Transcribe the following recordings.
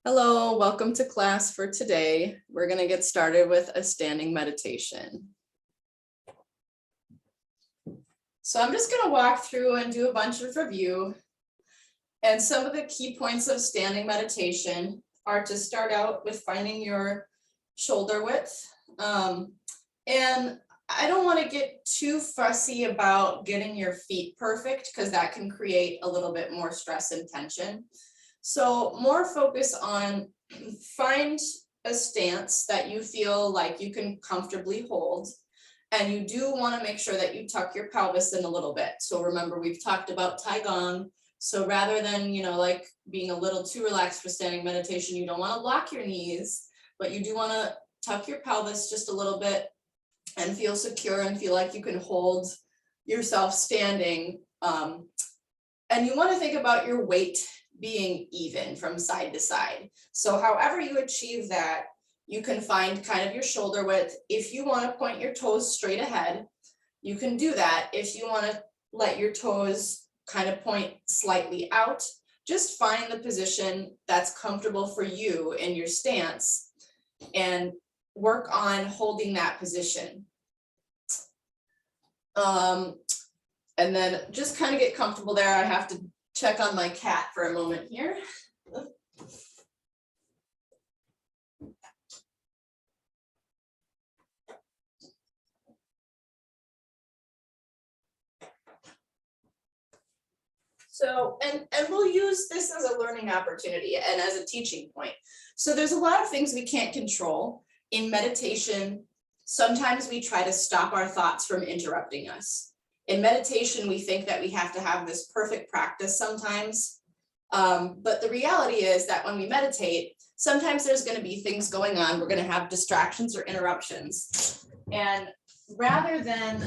Hello, welcome to class for today. We're going to get started with a standing meditation. So I'm just going to walk through and do a bunch of review. And some of the key points of standing meditation are to start out with finding your shoulder width. And I don't want to get too fussy about getting your feet perfect because that can create a little bit more stress and tension. So more focus on find a stance that you feel like you can comfortably hold. And you do want to make sure that you tuck your pelvis in a little bit. So remember, we've talked about Taigong. So rather than, like being a little too relaxed for standing meditation, you don't want to lock your knees, but you do want to tuck your pelvis just a little bit and feel secure and feel like you can hold yourself standing. And you want to think about your weight being even from side to side. So however you achieve that, you can find kind of your shoulder width. If you want to point your toes straight ahead, you can do that. If you want to let your toes kind of point slightly out, just find the position that's comfortable for you in your stance and work on holding that position. And then just kind of get comfortable there. I have to check on my cat for a moment here. So, and we'll use this as a learning opportunity and as a teaching point. So there's a lot of things we can't control. In meditation, sometimes we try to stop our thoughts from interrupting us. In meditation, we think that we have to have this perfect practice sometimes. But the reality is that when we meditate, sometimes there's going to be things going on. We're going to have distractions or interruptions. And rather than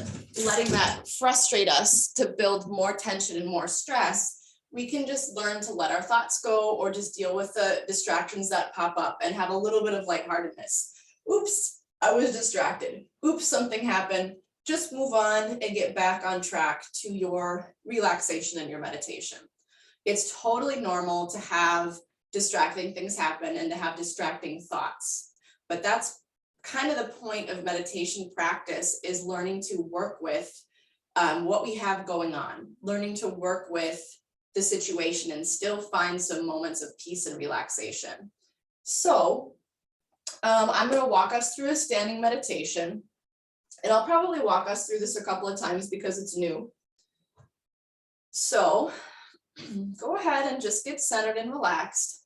letting that frustrate us to build more tension and more stress, we can just learn to let our thoughts go or just deal with the distractions that pop up and have a little bit of lightheartedness. Oops, I was distracted. Oops, something happened. Just move on and get back on track to your relaxation and your meditation. It's totally normal to have distracting things happen and to have distracting thoughts, but that's kind of the point of meditation practice, is learning to work with what we have going on, learning to work with the situation and still find some moments of peace and relaxation. So I'm going to walk us through a standing meditation, and I'll probably walk us through this a couple of times because it's new. So go ahead and just get centered and relaxed.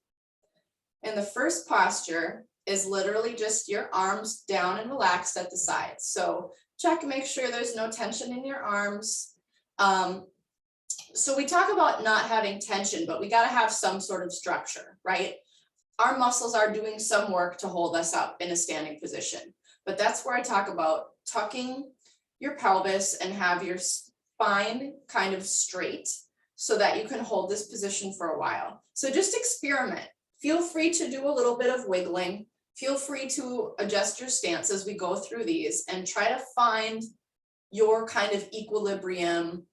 And the first posture is literally just your arms down and relaxed at the sides. So check and make sure there's no tension in your arms. So we talk about not having tension, but we got to have some sort of structure, right? Our muscles are doing some work to hold us up in a standing position. But that's where I talk about tucking your pelvis and have your spine kind of straight so that you can hold this position for a while. So just experiment. Feel free to do a little bit of wiggling. Feel free to adjust your stance as we go through these and try to find your kind of equilibrium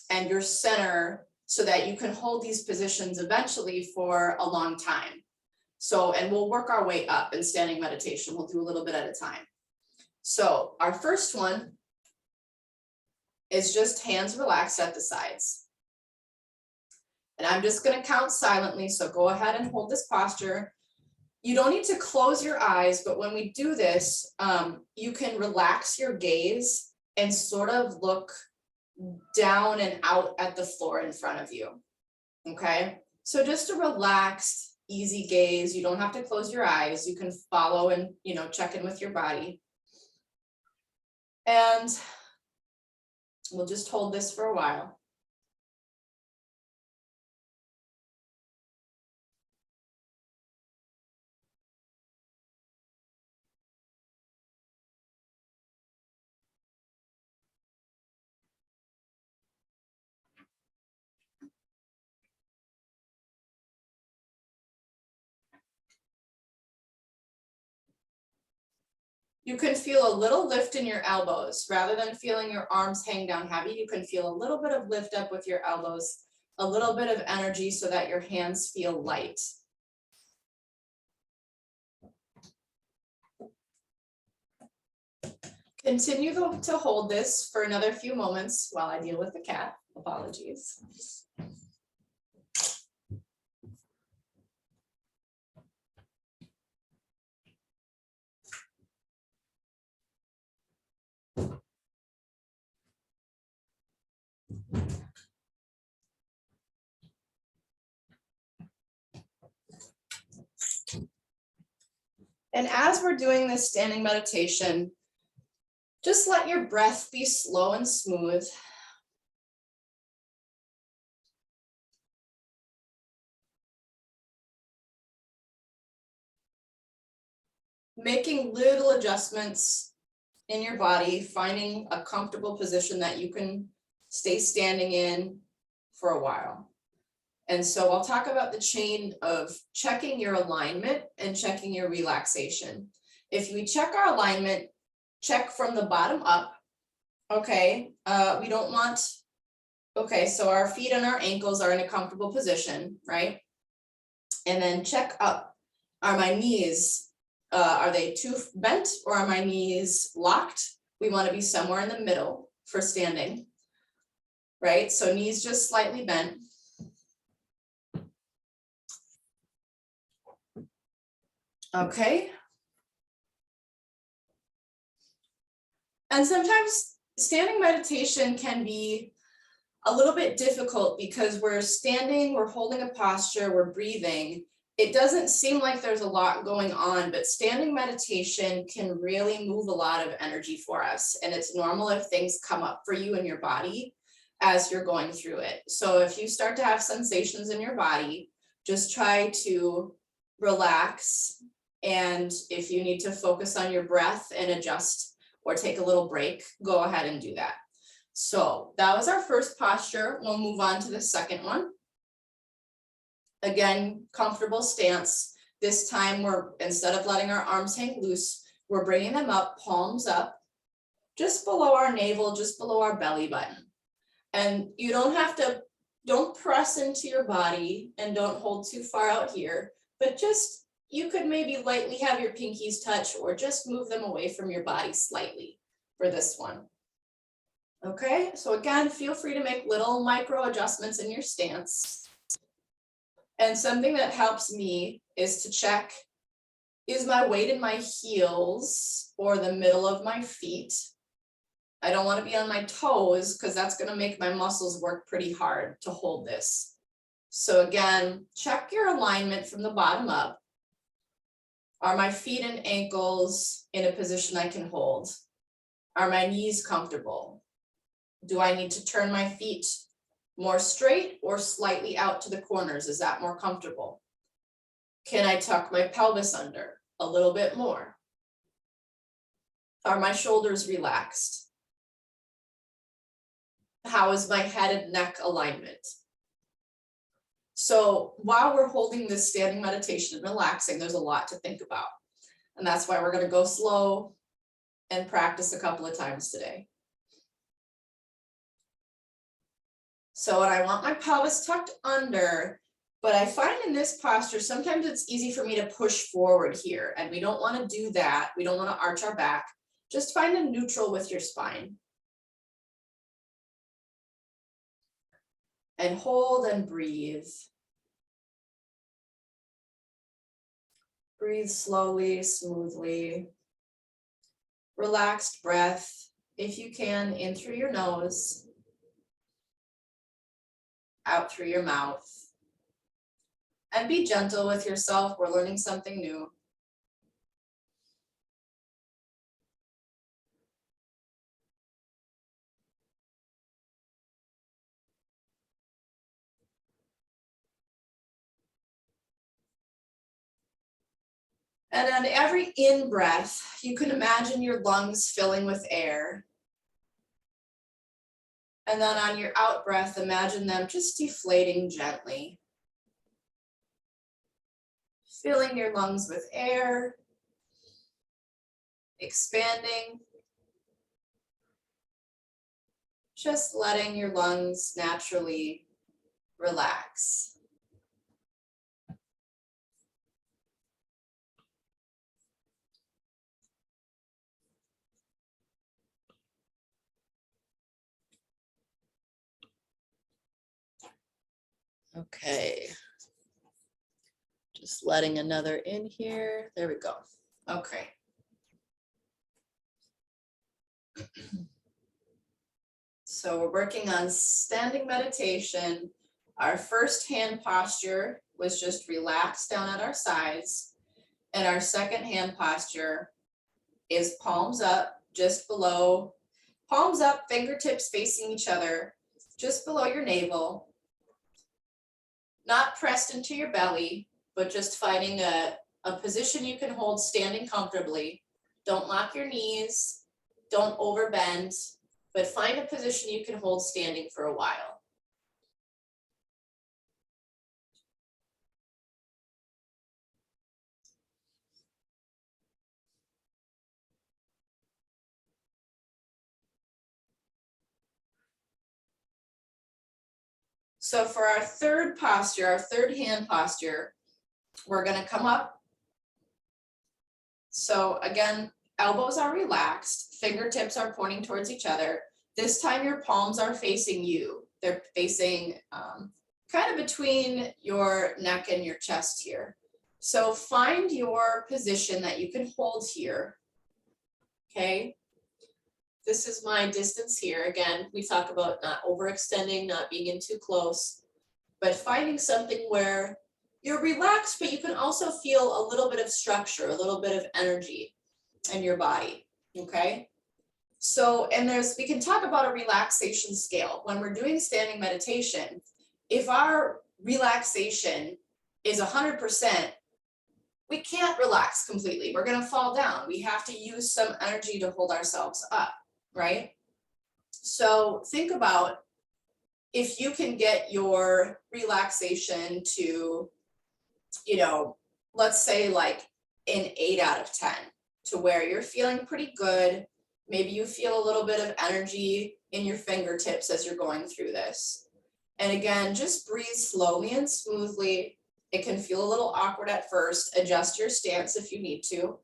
and your center so that you can hold these positions eventually for a long time. So, and we'll work our way up in standing meditation. We'll do a little bit at a time. So our first one is just hands relaxed at the sides. And I'm just going to count silently. So go ahead and hold this posture. You don't need to close your eyes, but when we do this, you can relax your gaze and sort of look down and out at the floor in front of you. Okay, so just a relaxed, easy gaze. You don't have to close your eyes. You can follow and, check in with your body. And we'll just hold this for a while. You can feel a little lift in your elbows. Rather than feeling your arms hang down heavy, you can feel a little bit of lift up with your elbows, a little bit of energy so that your hands feel light. Continue to hold this for another few moments while I deal with the cat. Apologies. And as we're doing this standing meditation, just let your breath be slow and smooth. Making little adjustments in your body, finding a comfortable position that you can stay standing in for a while. And so I'll talk about the chain of checking your alignment and checking your relaxation. If we check our alignment, check from the bottom up. Okay, we don't want, okay, so our feet and our ankles are in a comfortable position, right? And then check up. Are my knees, are they too bent or are my knees locked? We want to be somewhere in the middle for standing, right? So knees just slightly bent. Okay. And sometimes standing meditation can be a little bit difficult because we're standing, we're holding a posture, we're breathing. It doesn't seem like there's a lot going on, but standing meditation can really move a lot of energy for us. And it's normal if things come up for you in your body as you're going through it. So if you start to have sensations in your body, just try to relax. And if you need to focus on your breath and adjust or take a little break, go ahead and do that. So that was our first posture. We'll move on to the second one. Again, comfortable stance. This time we're, instead of letting our arms hang loose, we're bringing them up, palms up, just below our navel, just below our belly button. And you don't have to, don't press into your body and don't hold too far out here, but just, you could maybe lightly have your pinkies touch or just move them away from your body slightly for this one. Okay, so again, feel free to make little micro adjustments in your stance. And something that helps me is to check, is my weight in my heels or the middle of my feet? I don't want to be on my toes because that's going to make my muscles work pretty hard to hold this. So again, check your alignment from the bottom up. Are my feet and ankles in a position I can hold? Are my knees comfortable? Do I need to turn my feet more straight or slightly out to the corners? Is that more comfortable? Can I tuck my pelvis under a little bit more? Are my shoulders relaxed? How is my head and neck alignment? So while we're holding this standing meditation and relaxing, there's a lot to think about. And that's why we're going to go slow and practice a couple of times today. So when I want my pelvis tucked under, but I find in this posture, sometimes it's easy for me to push forward here, and we don't want to do that. We don't want to arch our back. Just find a neutral with your spine. And hold and breathe. Breathe slowly, smoothly. Relaxed breath, if you can, in through your nose, out through your mouth. And be gentle with yourself. We're learning something new. And on every in-breath, you can imagine your lungs filling with air. And then on your out-breath, imagine them just deflating gently. Filling your lungs with air, expanding. Just letting your lungs naturally relax. Okay. Just letting another in here. There we go. Okay. So we're working on standing meditation. Our first hand posture was just relaxed down at our sides. And our second hand posture is palms up, just below, palms up, fingertips facing each other, just below your navel. Not pressed into your belly, but just finding a position you can hold standing comfortably. Don't lock your knees, don't overbend, but find a position you can hold standing for a while. So for our third posture, our third hand posture, we're going to come up. So again, elbows are relaxed, fingertips are pointing towards each other. This time your palms are facing you. They're facing kind of between your neck and your chest here. So find your position that you can hold here. Okay. This is my distance here. Again, we talk about not overextending, not being in too close, but finding something where you're relaxed, but you can also feel a little bit of structure, a little bit of energy in your body. Okay. So, and we can talk about a relaxation scale. When we're doing standing meditation, if our relaxation is 100%, we can't relax completely. We're going to fall down. We have to use some energy to hold ourselves up, right? So think about if you can get your relaxation to, let's say like an 8 out of 10, to where you're feeling pretty good. Maybe you feel a little bit of energy in your fingertips as you're going through this. And again, just breathe slowly and smoothly. It can feel a little awkward at first. Adjust your stance if you need to.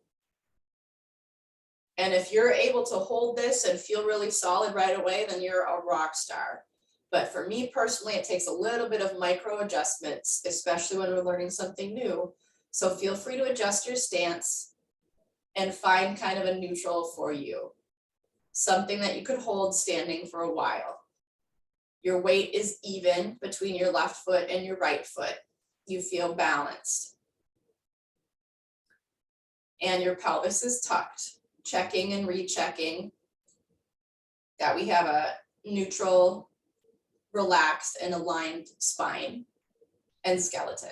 And if you're able to hold this and feel really solid right away, then you're a rock star. But for me personally, it takes a little bit of micro adjustments, especially when we're learning something new. So feel free to adjust your stance and find kind of a neutral for you. Something that you could hold standing for a while. Your weight is even between your left foot and your right foot. You feel balanced. And your pelvis is tucked, checking and rechecking that we have a neutral, relaxed, and aligned spine and skeleton.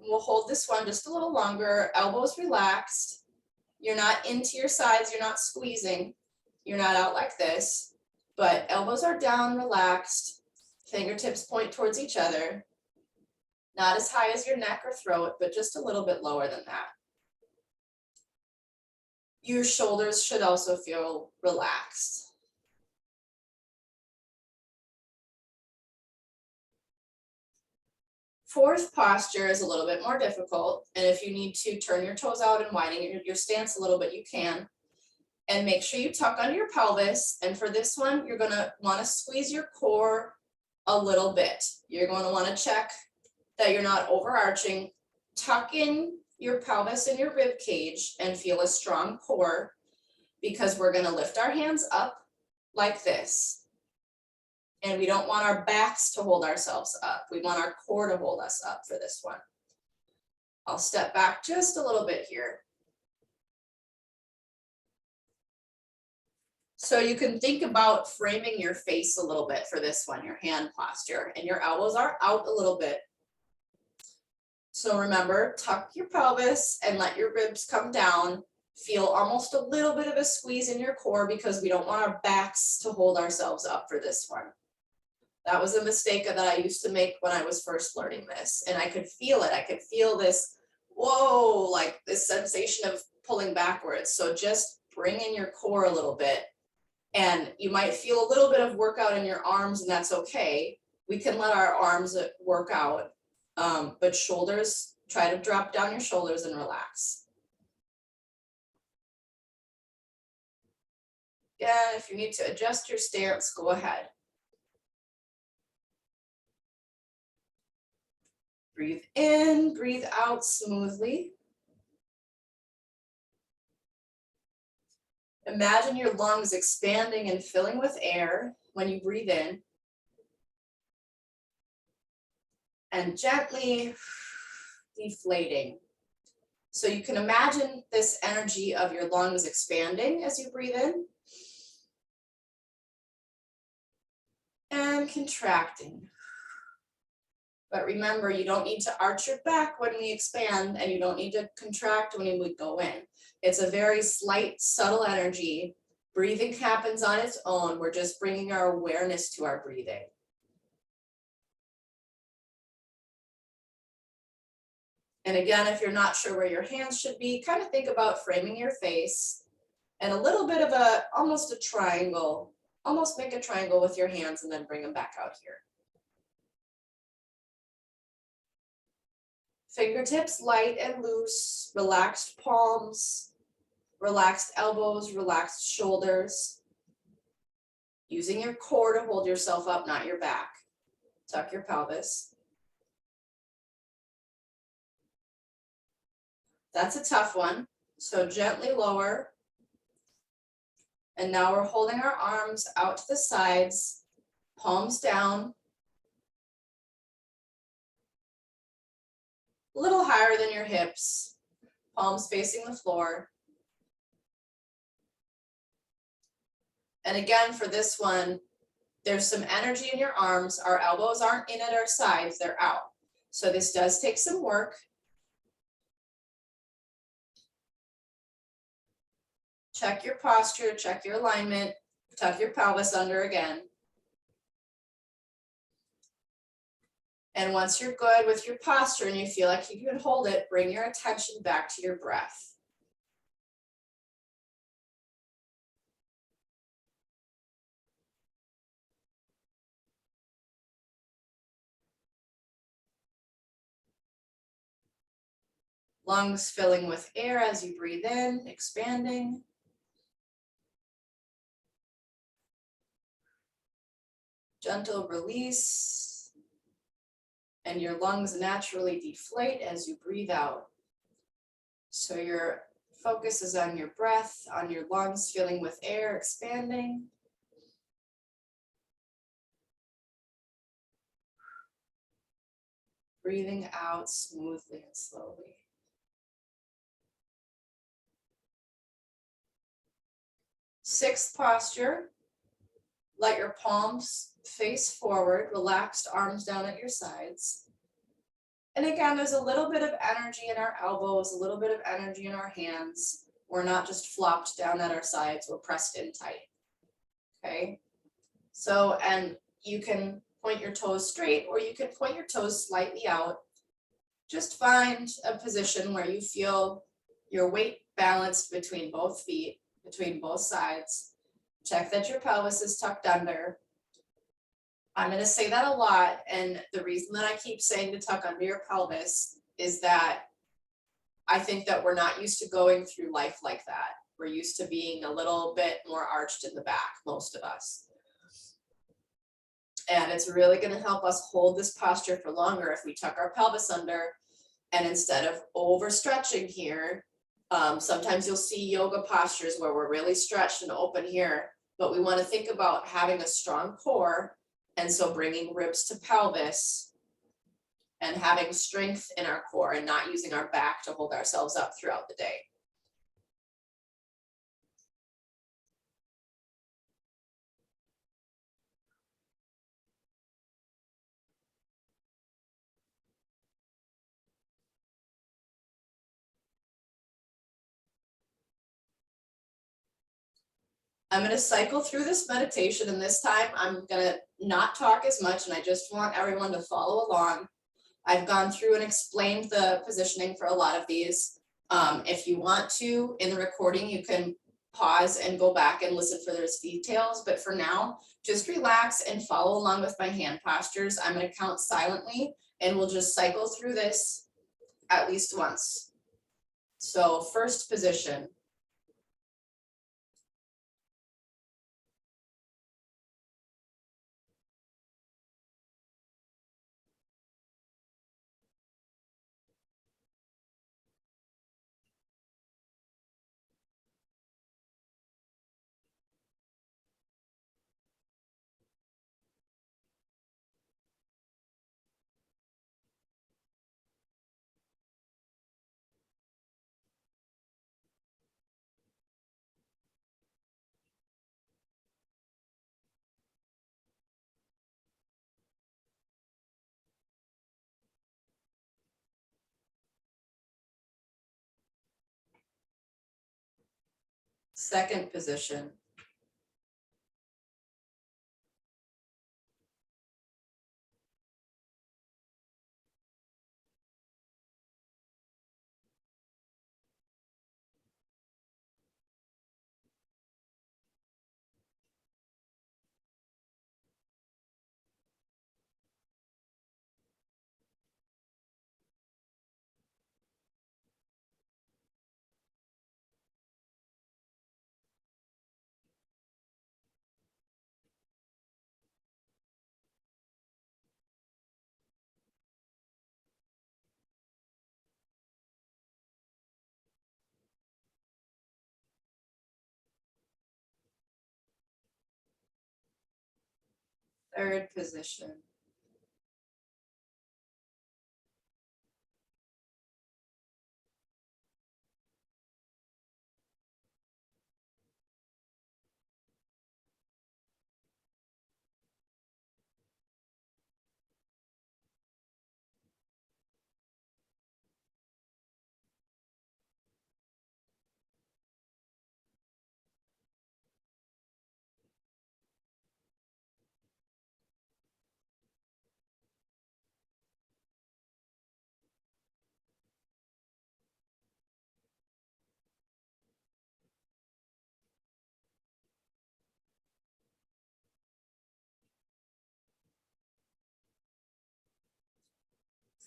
We'll hold this one just a little longer, elbows relaxed. You're not into your sides, you're not squeezing, you're not out like this, but elbows are down, relaxed, fingertips point towards each other, not as high as your neck or throat, but just a little bit lower than that. Your shoulders should also feel relaxed. Fourth posture is a little bit more difficult. And if you need to turn your toes out and widen your stance a little bit, you can. And make sure you tuck under your pelvis. And for this one, you're gonna wanna squeeze your core a little bit. You're gonna wanna check that you're not overarching. Tuck in your pelvis and your rib cage and feel a strong core, because we're gonna lift our hands up like this. And we don't want our backs to hold ourselves up. We want our core to hold us up for this one. I'll step back just a little bit here. So you can think about framing your face a little bit for this one, your hand posture, and your elbows are out a little bit. So remember, tuck your pelvis and let your ribs come down. Feel almost a little bit of a squeeze in your core, because we don't want our backs to hold ourselves up for this one. That was a mistake that I used to make when I was first learning this, and I could feel it. I could feel this, whoa, like this sensation of pulling backwards. So just bring in your core a little bit, and you might feel a little bit of workout in your arms, and that's okay. We can let our arms work out, but shoulders, try to drop down your shoulders and relax. Again, if you need to adjust your stance, go ahead. Breathe in, breathe out smoothly. Imagine your lungs expanding and filling with air when you breathe in. And gently deflating. So you can imagine this energy of your lungs expanding as you breathe in and contracting. But remember, you don't need to arch your back when we expand, and you don't need to contract when we go in. It's a very slight, subtle energy. Breathing happens on its own. We're just bringing our awareness to our breathing. And again, if you're not sure where your hands should be, kind of think about framing your face and a little bit of almost a triangle. Almost make a triangle with your hands and then bring them back out here. Fingertips light and loose, relaxed palms, relaxed elbows, relaxed shoulders. Using your core to hold yourself up, not your back. Tuck your pelvis. That's a tough one. So gently lower. And now we're holding our arms out to the sides, palms down. A little higher than your hips, palms facing the floor. And again, for this one, there's some energy in your arms. Our elbows aren't in at our sides, they're out. So this does take some work. Check your posture, check your alignment, tuck your pelvis under again. And once you're good with your posture and you feel like you can hold it, bring your attention back to your breath. Lungs filling with air as you breathe in, expanding. Gentle release. And your lungs naturally deflate as you breathe out. So your focus is on your breath, on your lungs filling with air, expanding. Breathing out smoothly and slowly. Sixth posture, let your palms face forward, relaxed arms down at your sides. And again, there's a little bit of energy in our elbows, a little bit of energy in our hands. We're not just flopped down at our sides, we're pressed in tight, okay? So, and you can point your toes straight or you can point your toes slightly out. Just find a position where you feel your weight balanced between both feet, between both sides. Check that your pelvis is tucked under. I'm going to say that a lot, and the reason that I keep saying to tuck under your pelvis is that I think that we're not used to going through life like that. We're used to being a little bit more arched in the back, most of us. And it's really going to help us hold this posture for longer if we tuck our pelvis under, and instead of overstretching here, sometimes you'll see yoga postures where we're really stretched and open here, but we want to think about having a strong core. And so bringing ribs to pelvis and having strength in our core and not using our back to hold ourselves up throughout the day. I'm going to cycle through this meditation, and this time I'm going to not talk as much, and I just want everyone to follow along. I've gone through and explained the positioning for a lot of these. If you want to, in the recording, you can pause and go back and listen for those details. But for now, just relax and follow along with my hand postures. I'm going to count silently, and we'll just cycle through this at least once. So first position. Second position. Third position.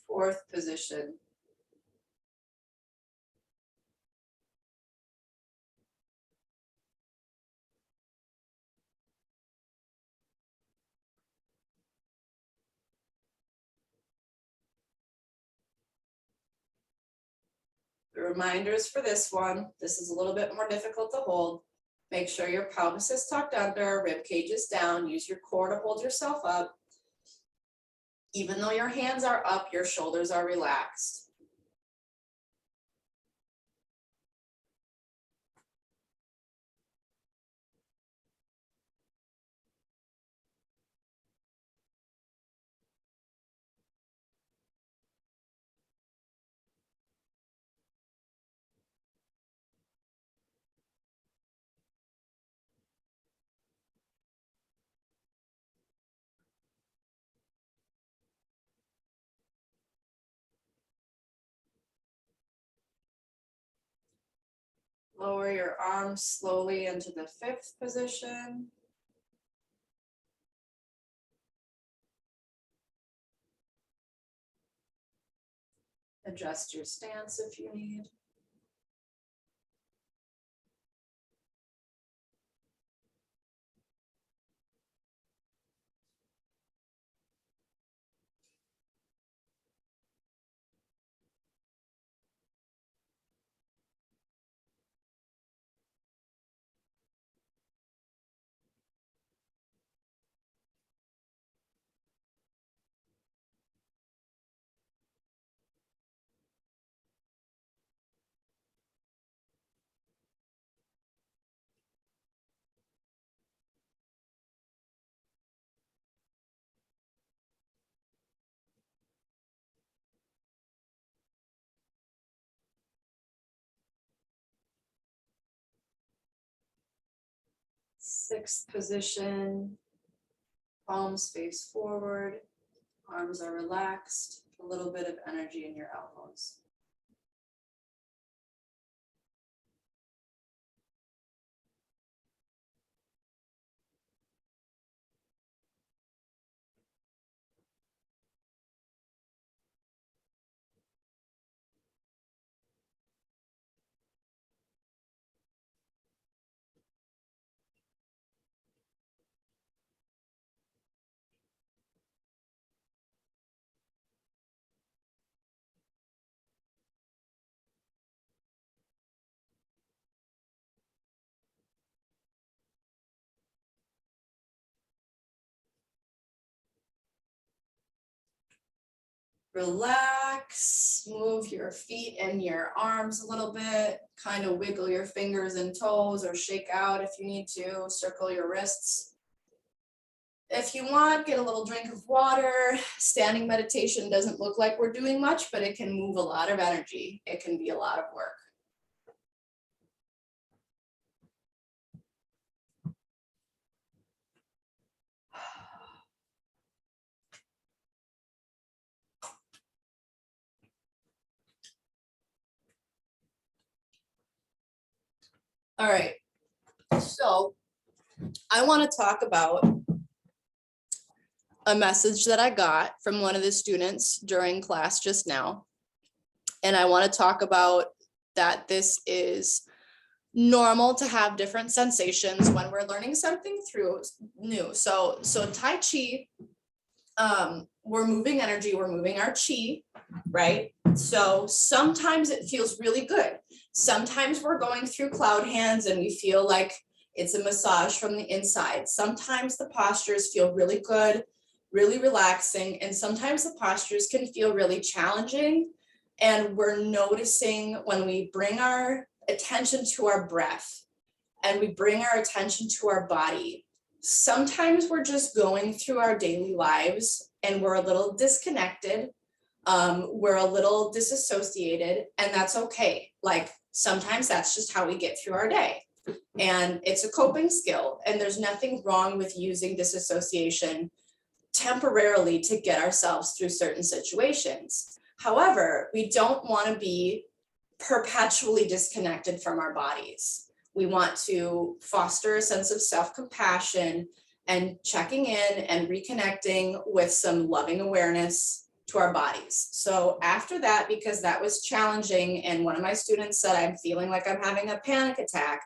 Fourth position. The reminders for this one, this is a little bit more difficult to hold. Make sure your pelvis is tucked under, rib cage is down, use your core to hold yourself up. Even though your hands are up, your shoulders are relaxed. Lower your arms slowly into the fifth position. Adjust your stance if you need. Sixth position, palms face forward, arms are relaxed, a little bit of energy in your elbows. Relax, move your feet and your arms a little bit, kind of wiggle your fingers and toes or shake out if you need to, circle your wrists. If you want, get a little drink of water. Standing meditation doesn't look like we're doing much, but it can move a lot of energy. It can be a lot of work. All right, so I want to talk about a message that I got from one of the students during class just now. And I want to talk about that this is normal to have different sensations when we're learning something through new. So Tai Chi, we're moving energy, we're moving our chi, right? So sometimes it feels really good. Sometimes we're going through cloud hands and we feel like it's a massage from the inside. Sometimes the postures feel really good, really relaxing, and sometimes the postures can feel really challenging. And we're noticing when we bring our attention to our breath and we bring our attention to our body. Sometimes we're just going through our daily lives and we're a little disconnected. We're a little disassociated, and that's okay. Like sometimes that's just how we get through our day. And it's a coping skill, and there's nothing wrong with using disassociation temporarily to get ourselves through certain situations. However, we don't want to be perpetually disconnected from our bodies. We want to foster a sense of self-compassion and checking in and reconnecting with some loving awareness to our bodies. So after that, because that was challenging and one of my students said, I'm feeling like I'm having a panic attack,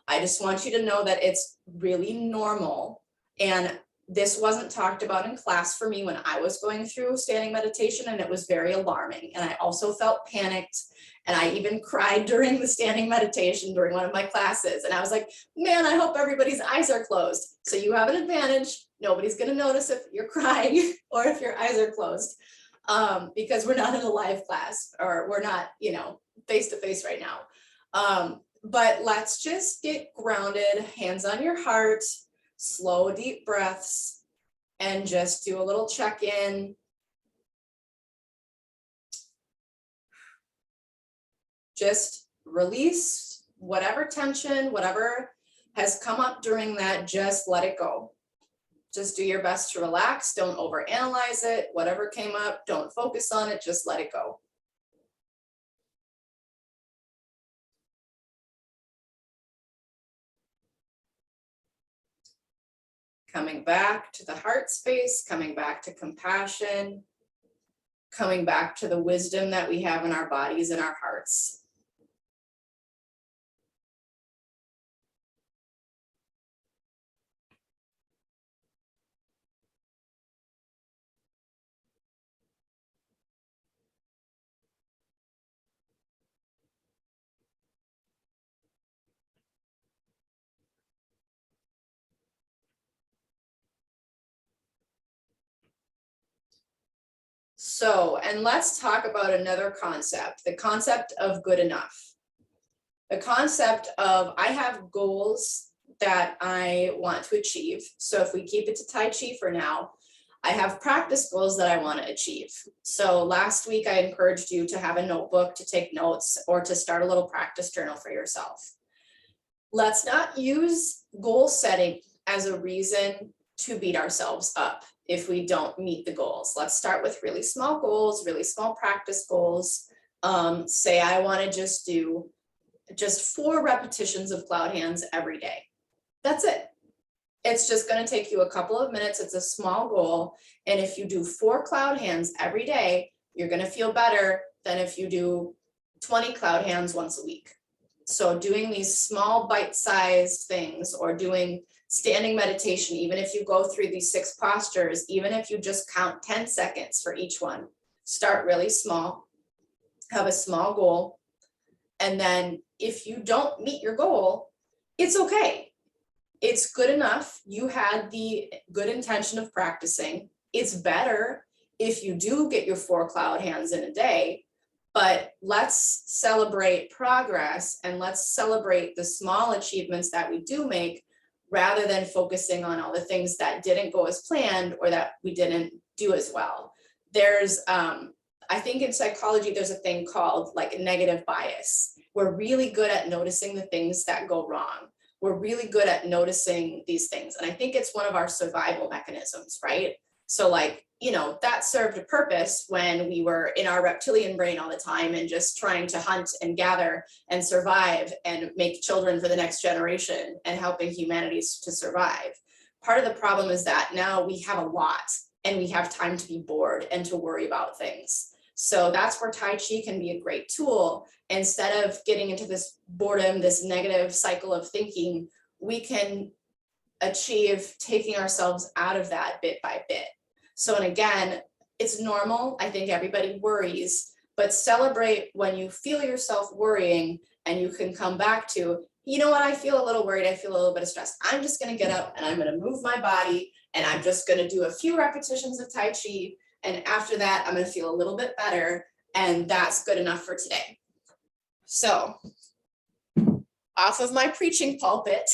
I just want you to know that it's really normal. And this wasn't talked about in class for me when I was going through standing meditation, and it was very alarming. And I also felt panicked. And I even cried during the standing meditation during one of my classes. And I was like, man, I hope everybody's eyes are closed. So you have an advantage. Nobody's going to notice if you're crying or if your eyes are closed, because we're not in a live class, or we're not, face to face right now. But let's just get grounded, hands on your heart, slow, deep breaths, and just do a little check-in. Just release whatever tension, whatever has come up during that, just let it go. Just do your best to relax. Don't overanalyze it. Whatever came up, don't focus on it. Just let it go. Coming back to the heart space, coming back to compassion, coming back to the wisdom that we have in our bodies and our hearts. So, and let's talk about another concept, the concept of good enough. The concept of I have goals that I want to achieve. So if we keep it to Tai Chi for now, I have practice goals that I want to achieve. So last week I encouraged you to have a notebook to take notes or to start a little practice journal for yourself. Let's not use goal setting as a reason to beat ourselves up if we don't meet the goals. Let's start with really small goals, really small practice goals. Say I want to just do 4 repetitions of cloud hands every day. That's it. It's just going to take you a couple of minutes. It's a small goal. And if you do 4 cloud hands every day, you're going to feel better than if you do 20 cloud hands once a week. So doing these small bite-sized things, or doing standing meditation, even if you go through these 6 postures, even if you just count 10 seconds for each one, start really small, have a small goal. And then if you don't meet your goal, it's okay. It's good enough. You had the good intention of practicing. It's better if you do get your 4 cloud hands in a day, but let's celebrate progress and let's celebrate the small achievements that we do make, rather than focusing on all the things that didn't go as planned or that we didn't do as well. There's, I think in psychology, there's a thing called like negative bias. We're really good at noticing the things that go wrong. We're really good at noticing these things. And I think it's one of our survival mechanisms, right? So like, you know, that served a purpose when we were in our reptilian brain all the time and just trying to hunt and gather and survive and make children for the next generation and helping humanity to survive. Part of the problem is that now we have a lot and we have time to be bored and to worry about things. So that's where Tai Chi can be a great tool. Instead of getting into this boredom, this negative cycle of thinking, we can achieve taking ourselves out of that bit by bit. So, and again, it's normal. I think everybody worries, but celebrate when you feel yourself worrying and you can come back to, you know what, I feel a little worried. I feel a little bit of stress. I'm just going to get up and I'm going to move my body and I'm just going to do a few repetitions of Tai Chi. And after that, I'm going to feel a little bit better. And that's good enough for today. So, off of my preaching pulpit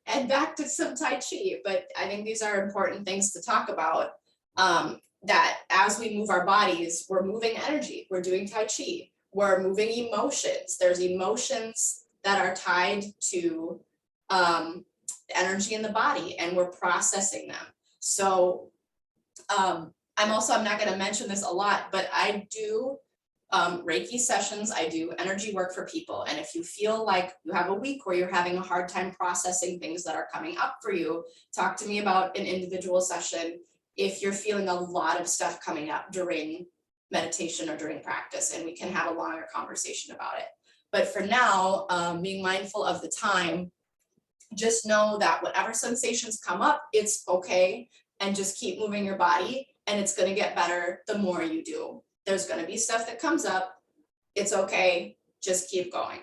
and back to some Tai Chi. But I think these are important things to talk about, that as we move our bodies, we're moving energy, we're doing Tai Chi, we're moving emotions. There's emotions that are tied to energy in the body and we're processing them. So I'm not going to mention this a lot, but I do Reiki sessions. I do energy work for people. And if you feel like you have a week where you're having a hard time processing things that are coming up for you, talk to me about an individual session. If you're feeling a lot of stuff coming up during meditation or during practice, and we can have a longer conversation about it. But for now, being mindful of the time, just know that whatever sensations come up, it's okay. And just keep moving your body and it's going to get better the more you do. There's going to be stuff that comes up. It's okay. Just keep going.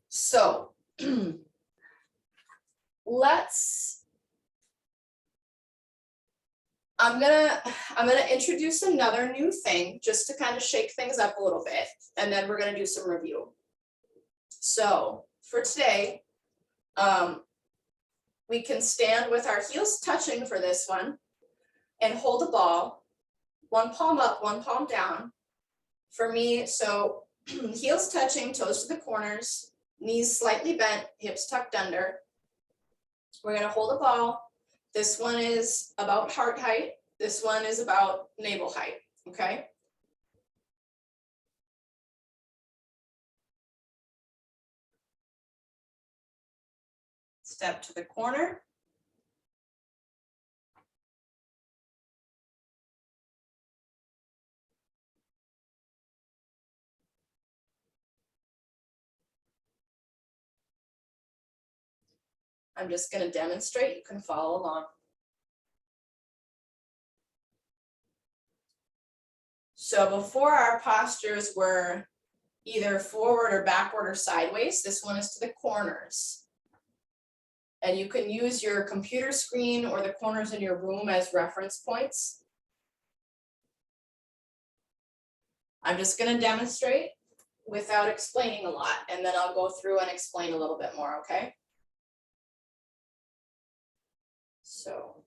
So I'm gonna introduce another new thing just to kind of shake things up a little bit, and then we're gonna do some review. So for today, we can stand with our heels touching for this one and hold a ball, one palm up, one palm down. For me, so heels touching, toes to the corners, knees slightly bent, hips tucked under. We're gonna hold a ball. This one is about heart height. This one is about navel height, okay? Step to the corner. I'm just going to demonstrate. You can follow along. So before our postures were either forward or backward or sideways, this one is to the corners. And you can use your computer screen or the corners in your room as reference points. I'm just going to demonstrate without explaining a lot, and then I'll go through and explain a little bit more, okay? So.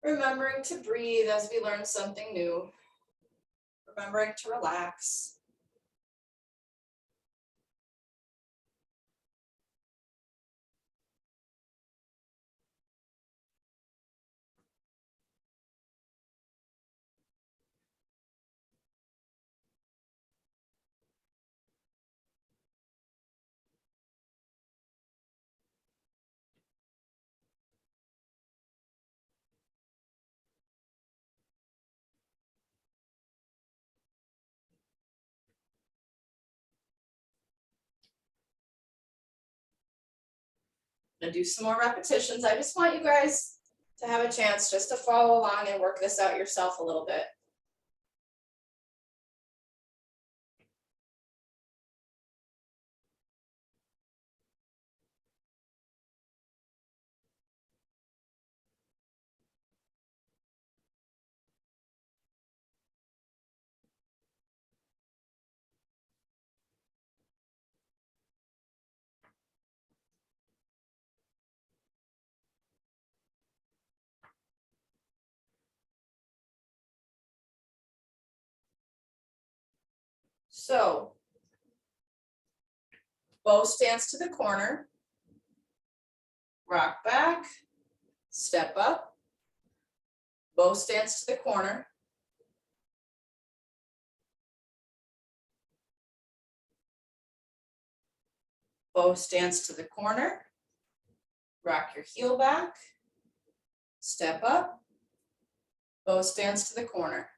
Remembering to breathe as we learn something new. Remembering to relax. I'm gonna do some more repetitions. I just want you guys to have a chance just to follow along and work this out yourself a little bit. So bow stance to the corner, rock back, step up, bow stance to the corner, bow stance to the corner, rock your heel back, step up, bow stance to the corner.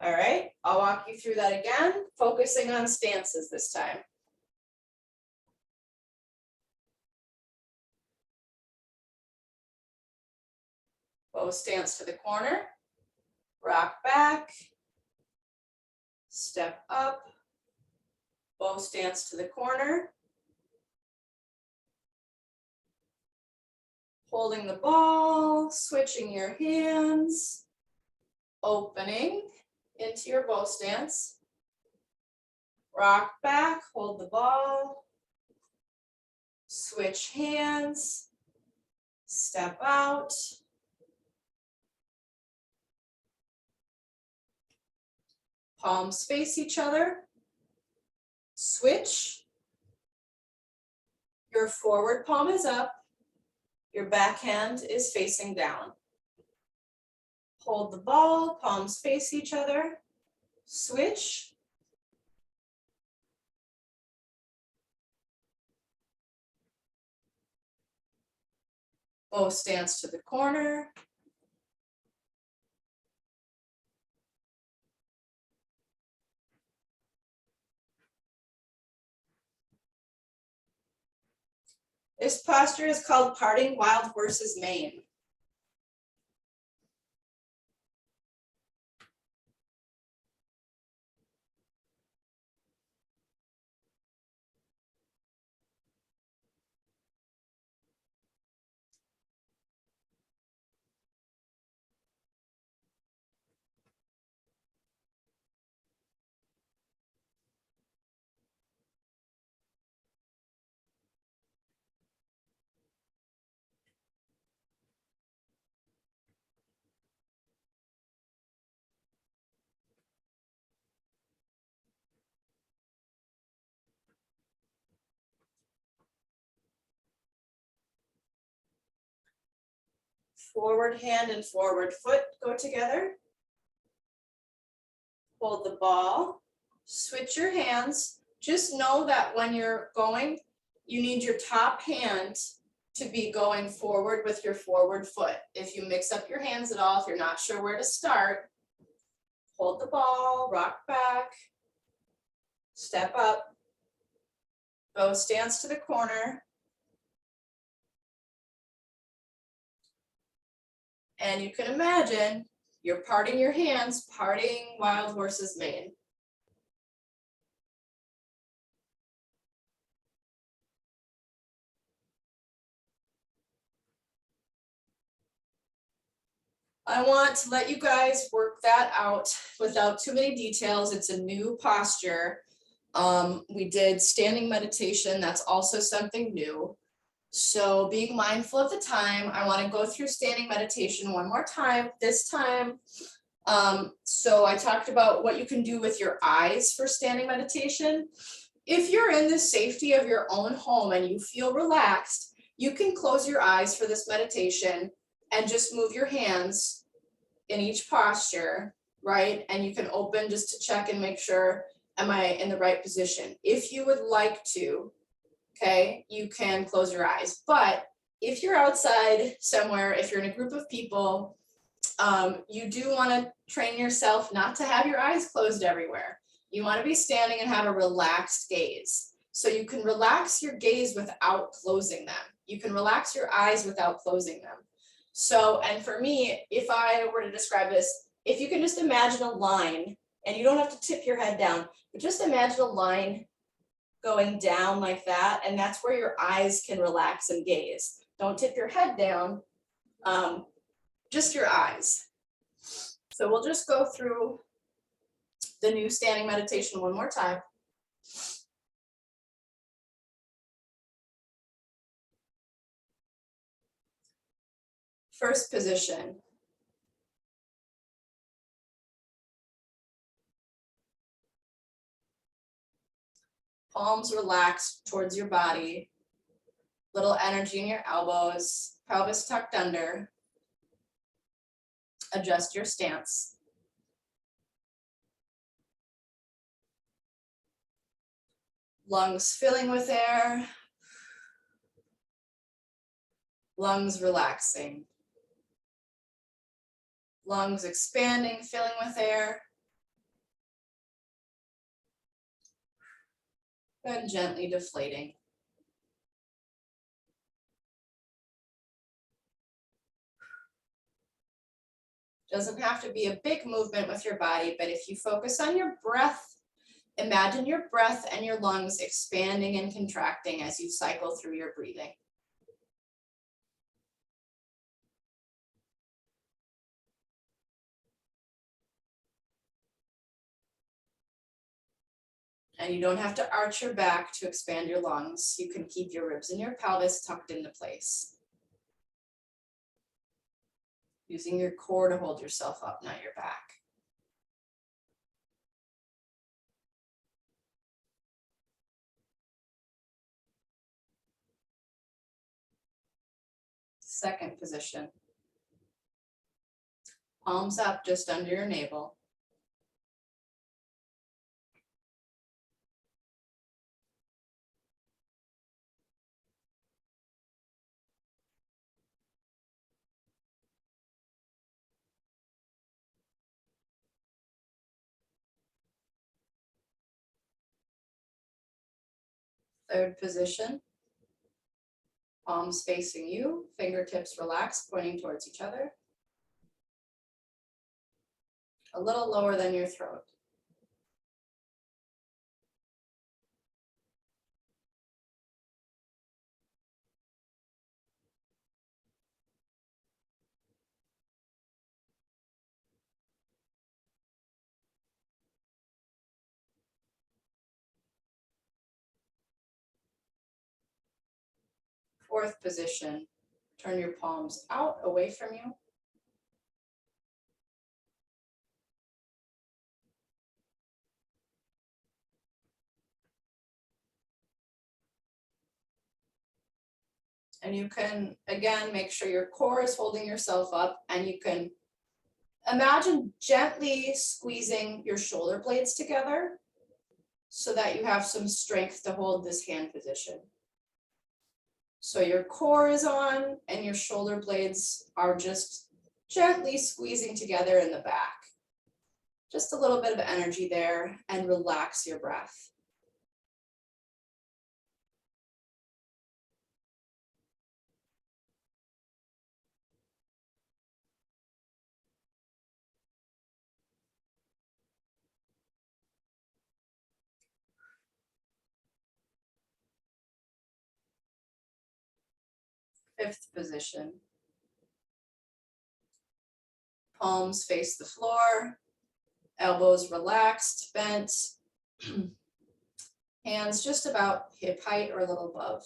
All right, I'll walk you through that again, focusing on stances this time. Bow stance to the corner, rock back, step up, bow stance to the corner, holding the ball, switching your hands, opening into your bow stance, rock back, hold the ball, switch hands, step out, palms face each other, switch, your forward palm is up, your back hand is facing down. Hold the ball, palms face each other, switch, bow stance to the corner, this posture is called parting wild horse's mane. Forward hand and forward foot go together. Hold the ball, switch your hands. Just know that when you're going, you need your top hand to be going forward with your forward foot. If you mix up your hands at all, if you're not sure where to start, hold the ball, rock back, step up, bow stance to the corner, and you can imagine you're parting your hands, parting wild horse's mane. I want to let you guys work that out without too many details. It's a new posture. We did standing meditation. That's also something new. So being mindful of the time, I want to go through standing meditation one more time. This time, so I talked about what you can do with your eyes for standing meditation. If you're in the safety of your own home and you feel relaxed, you can close your eyes for this meditation and just move your hands in each posture, right? And you can open just to check and make sure, am I in the right position? If you would like to, okay, you can close your eyes. But if you're outside somewhere, if you're in a group of people, you do want to train yourself not to have your eyes closed everywhere. You want to be standing and have a relaxed gaze. So you can relax your gaze without closing them. You can relax your eyes without closing them. So, and for me, if I were to describe this, if you can just imagine a line, and you don't have to tip your head down, but just imagine a line going down like that, and that's where your eyes can relax and gaze. Don't tip your head down, just your eyes. So we'll just go through the new standing meditation one more time. First position. Palms relaxed towards your body. Little energy in your elbows, pelvis tucked under. Adjust your stance. Lungs filling with air. Lungs relaxing. Lungs expanding, filling with air. And gently deflating. Doesn't have to be a big movement with your body, but if you focus on your breath, imagine your breath and your lungs expanding and contracting as you cycle through your breathing. And you don't have to arch your back to expand your lungs. You can keep your ribs and your pelvis tucked into place. Using your core to hold yourself up, not your back. Second position. Palms up just under your navel. Third position. Palms facing you, fingertips relaxed, pointing towards each other. A little lower than your throat. Fourth position. Turn your palms out, away from you. And you can, again, make sure your core is holding yourself up, and you can imagine gently squeezing your shoulder blades together so that you have some strength to hold this hand position. So your core is on and your shoulder blades are just gently squeezing together in the back. Just a little bit of energy there, and relax your breath. Fifth position. Palms face the floor, elbows relaxed, bent, hands just about hip height or a little above.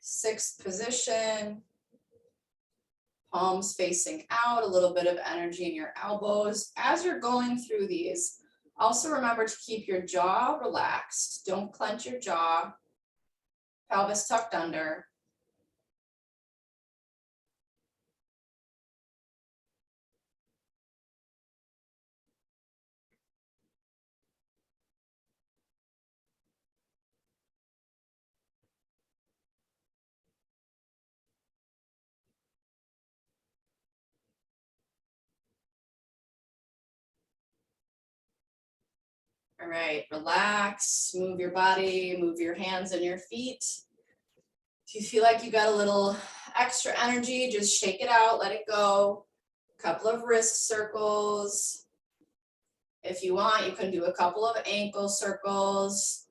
Sixth position, palms facing out, a little bit of energy in your elbows. As you're going through these, also remember to keep your jaw relaxed. Don't clench your jaw, pelvis tucked under. All right, relax, move your body, move your hands and your feet. If you feel like you got a little extra energy, just shake it out, let it go. A couple of wrist circles. If you want, you can do a couple of ankle circles,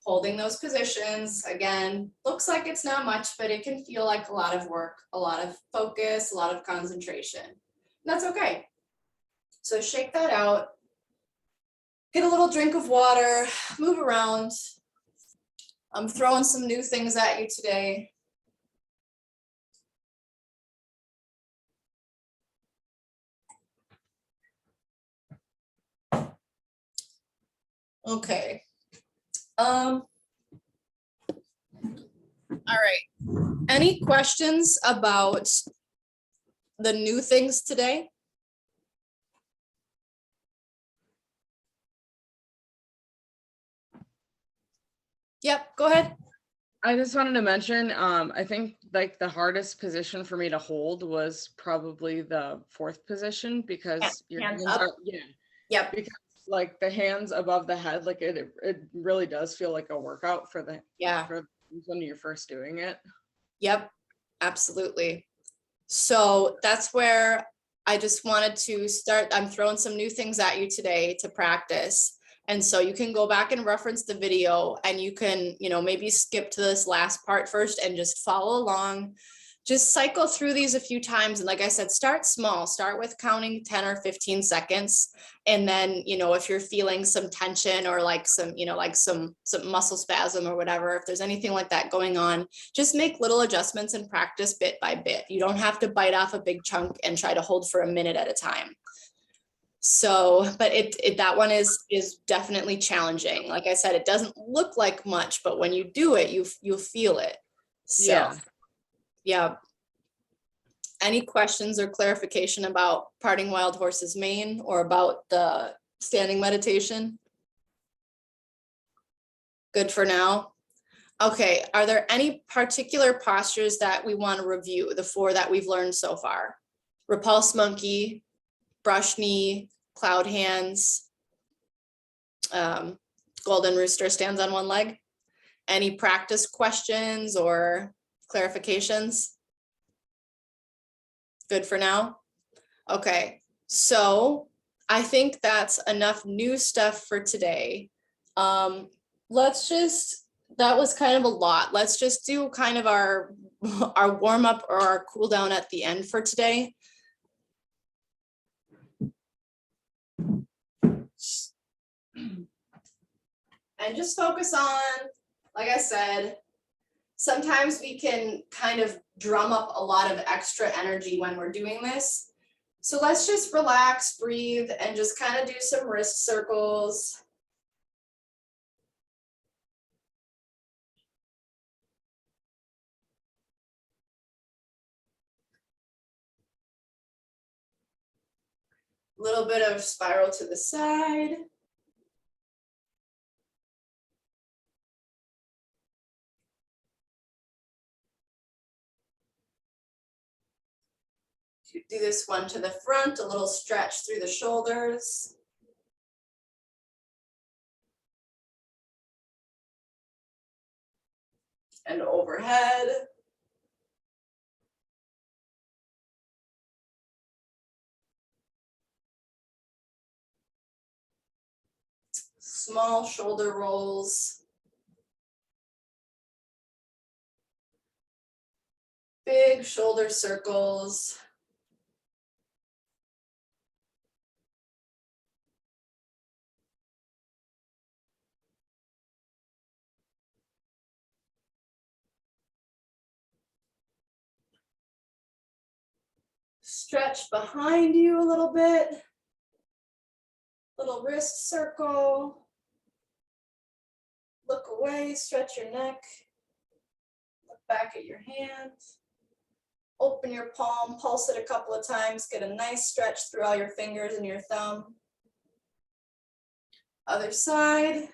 holding those positions. Again, looks like it's not much, but it can feel like a lot of work, a lot of focus, a lot of concentration. And that's okay. So shake that out. Get a little drink of water, move around. I'm throwing some new things at you today. Okay. All right. Any questions about the new things today? Yep, go ahead. I just wanted to mention, I think like the hardest position for me to hold was probably the fourth position because your Hands hands up. are, yeah, Yep. because like the hands above the head, like it really does feel like a workout for when you're first doing it. Yep, absolutely. So that's where I just wanted to start. I'm throwing some new things at you today to practice. And so you can go back and reference the video and you can, maybe skip to this last part first and just follow along. Just cycle through these a few times. And like I said, start small, start with counting 10 or 15 seconds. And then, if you're feeling some tension or like some muscle spasm or whatever, if there's anything like that going on, just make little adjustments and practice bit by bit. You don't have to bite off a big chunk and try to hold for a minute at a time. So, but that one is definitely challenging. Like I said, it doesn't look like much, but when you do it, you'll feel it. So, yeah. Any questions or clarification about parting wild horse's mane or about the standing meditation? Good for now. Okay, are there any particular postures that we want to review, the 4 that we've learned so far? Repulse monkey, brush knee, cloud hands, golden rooster stands on one leg. Any practice questions or clarifications? Good for now? Okay, so I think that's enough new stuff for today. That was kind of a lot. Let's just do kind of our warm up or our cool down at the end for today. And just focus on, like I said, sometimes we can kind of drum up a lot of extra energy when we're doing this. So let's just relax, breathe, and just kind of do some wrist circles. A little bit of spiral to the side. Do this one to the front, a little stretch through the shoulders. And overhead. Small shoulder rolls. Big shoulder circles. Stretch behind you a little bit. Little wrist circle. Look away, stretch your neck. Look back at your hand. Open your palm, pulse it a couple of times, get a nice stretch through all your fingers and your thumb. Other side.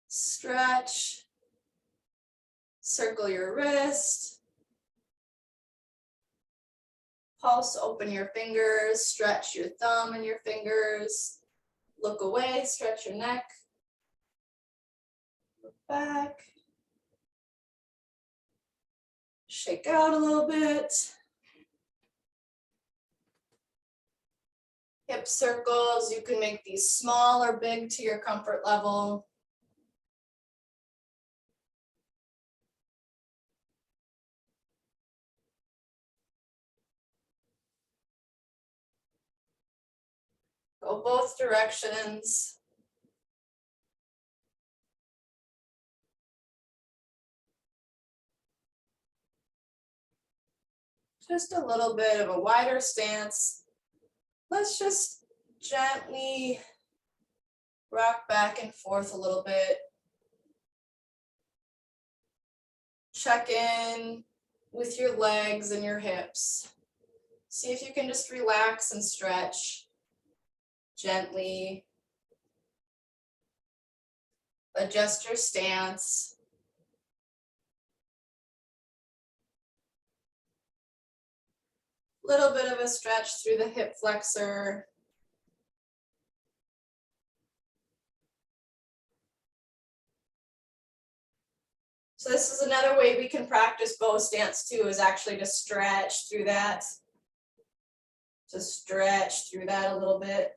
Stretch. Circle your wrist. Pulse, open your fingers, stretch your thumb and your fingers. Look away, stretch your neck. Look back. Shake out a little bit. Hip circles, you can make these small or big to your comfort level. Go both directions. Just a little bit of a wider stance. Let's just gently rock back and forth a little bit. Check in with your legs and your hips. See if you can just relax and stretch gently. Adjust your stance. Little bit of a stretch through the hip flexor. So this is another way we can practice bow stance too, is actually to stretch through that. To stretch through that a little bit.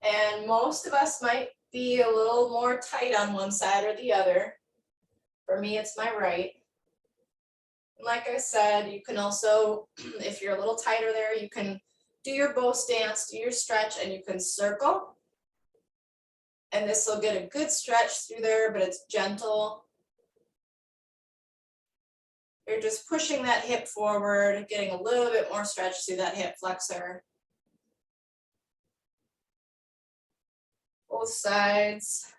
And most of us might be a little more tight on one side or the other. For me, it's my right. Like I said, you can also, if you're a little tighter there, you can do your bow stance, do your stretch, and you can circle. And this will get a good stretch through there, but it's gentle. You're just pushing that hip forward, getting a little bit more stretch through that hip flexor. Both sides.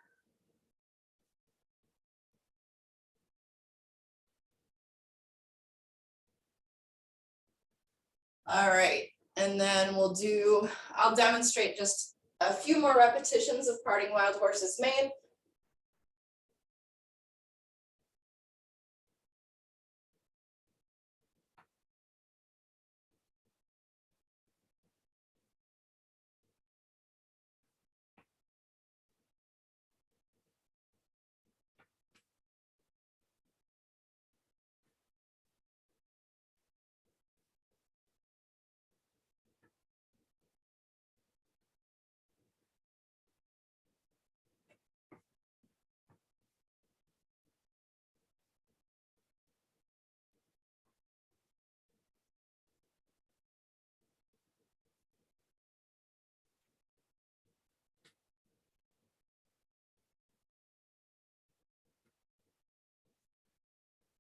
All right, and then I'll demonstrate just a few more repetitions of parting wild horse's mane.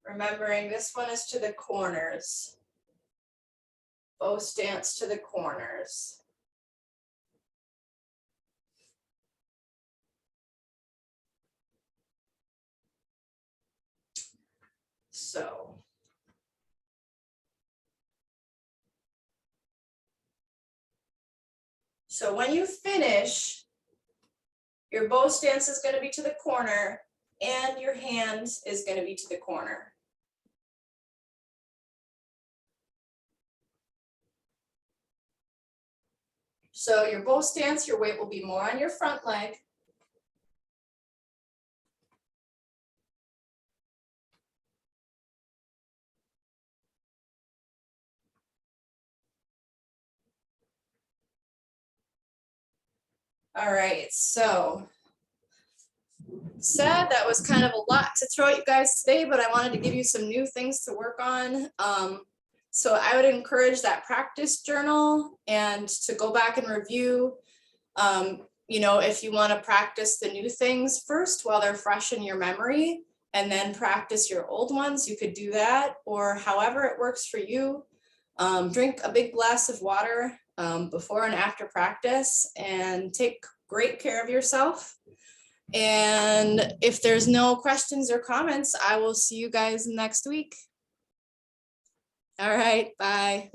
Remembering this one is to the corners. Bow stance to the corners. So when you finish, your bow stance is going to be to the corner and your hand is going to be to the corner. So your bow stance, your weight will be more on your front leg. All right, so sad that was kind of a lot to throw at you guys today, but I wanted to give you some new things to work on. So I would encourage that practice journal and to go back and review. You know, if you want to practice the new things first while they're fresh in your memory and then practice your old ones, you could do that, or however it works for you. Drink a big glass of water before and after practice and take great care of yourself. And if there's no questions or comments, I will see you guys next week. All right, bye.